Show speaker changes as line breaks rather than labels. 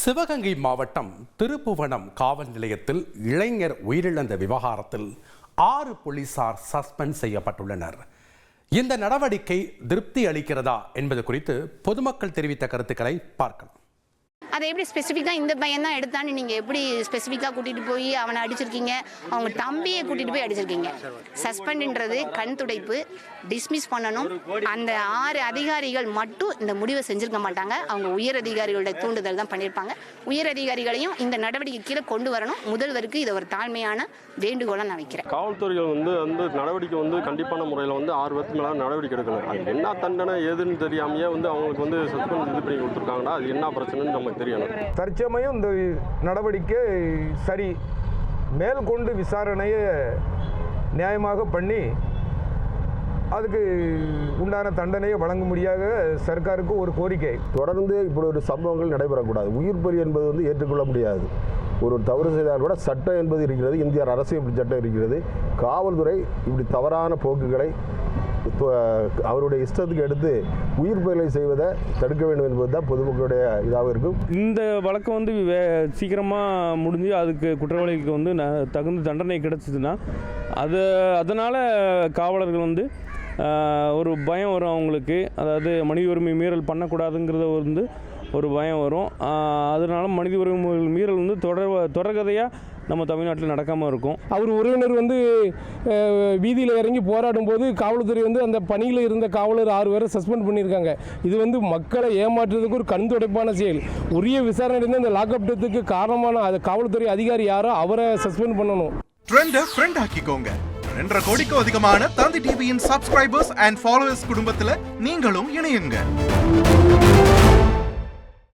சிவகங்கை மாவட்டம் திருப்புவனம் காவல் நிலையத்தில் இளைஞர் உயிரிழந்த விவகாரத்தில் 6 போலீசார் சஸ்பெண்ட் செய்யப்பட்டுள்ளனர். இந்த நடவடிக்கை திருப்தி அளிக்கிறதா என்பது குறித்து பொதுமக்கள் தெரிவித்த கருத்துக்களை பார்க்கலாம்.
அதை எப்படி ஸ்பெசிஃபிக்காக இந்த பையன் தான் எடுத்தான்னு நீங்கள் எப்படி ஸ்பெசிஃபிக்காக கூட்டிகிட்டு போய் அவனை அடிச்சிருக்கீங்க, அவங்க தம்பியை கூட்டிகிட்டு போய் அடிச்சிருக்கீங்க. சஸ்பெண்டுன்றது கண் துடைப்பு, டிஸ்மிஸ் பண்ணணும். அந்த 6 அதிகாரிகள் மட்டும் இந்த முடிவை செஞ்சிருக்க மாட்டாங்க. அவங்க உயர் அதிகாரிகளோட தூண்டுதல் தான் பண்ணியிருப்பாங்க. உயர் அதிகாரிகளையும் இந்த நடவடிக்கை கீழே கொண்டு வரணும். முதல்வருக்கு இதை ஒரு தாழ்மையான வேண்டுகோளை நான் வைக்கிறேன்.
காவல்துறைகள் அந்த நடவடிக்கை கண்டிப்பான முறையில் 6 பேருக்கு மேலே நடவடிக்கை எடுக்கணும். அது என்ன தண்டனை ஏதுன்னு தெரியாமையே அவங்களுக்கு சஸ்பெண்ட் இது பண்ணி கொடுத்துருக்காங்கன்னா அது என்ன பிரச்சனைன்னு நமக்கு தெரியணும்.
தற்சமயம் இந்த நடவடிக்கை சரி, மேற்கொண்டு விசாரணையை நியாயமாக பண்ணி அதுக்கு உண்டான தண்டனையை வழங்க முடியாத சர்க்காருக்கு ஒரு கோரிக்கை.
தொடர்ந்து இப்படி ஒரு சம்பவங்கள் நடைபெறக்கூடாது. உயிர் பலி என்பது ஏற்றுக்கொள்ள முடியாது. ஒரு தவறு செய்தால் கூட சட்டம் என்பது இருக்கிறது, இந்திய அரசியல் சட்டம் இருக்கிறது. காவல்துறை இப்படி தவறான போக்குகளை அவருடைய இஷ்டத்துக்கு எடுத்து உயிர் பலி செய்வதை தடுக்க வேண்டும் என்பது தான் பொதுமக்களுடைய இதாக இருக்கும்.
இந்த வழக்கம் சீக்கிரமாக முடிஞ்சு அதுக்கு குற்றவாளிகளுக்கு தகுந்த தண்டனை கிடைச்சிதுன்னா அதனால் காவலர்கள் ஒரு பயம் வரும் அவங்களுக்கு. அதாவது மனித உரிமை மீறல் பண்ணக்கூடாதுங்கிறத ஒரு பயம் வரும். அதனால மனித உரிமை மீறல் தொடர்கதையாக நம்ம தமிழ்நாட்டில் நடக்காமல் இருக்கும்.
அவர் உறவினர் வீதியில் இறங்கி போராடும் போது காவல்துறை அந்த பணியில் இருந்த காவலர் 6 பேரை சஸ்பெண்ட் பண்ணியிருக்காங்க. இது மக்களை ஏமாற்றுறதுக்கு ஒரு கண் துடைப்பான செயல். உரிய விசாரணை அந்த லாக்அப் டெத்துக்கு காரணமான காவல்துறை அதிகாரி யாரோ அவரை சஸ்பெண்ட் பண்ணணும்.
ட்ரெண்டை ஃப்ரெண்ட் ஆக்கிக்கோங்க. 2.5 கோடிக்கும் அதிகமான தந்தி டிவியின் சப்ஸ்கிரைபர்ஸ் அண்ட் ஃபாலோவர்ஸ் குடும்பத்தில் நீங்களும் இணையுங்க.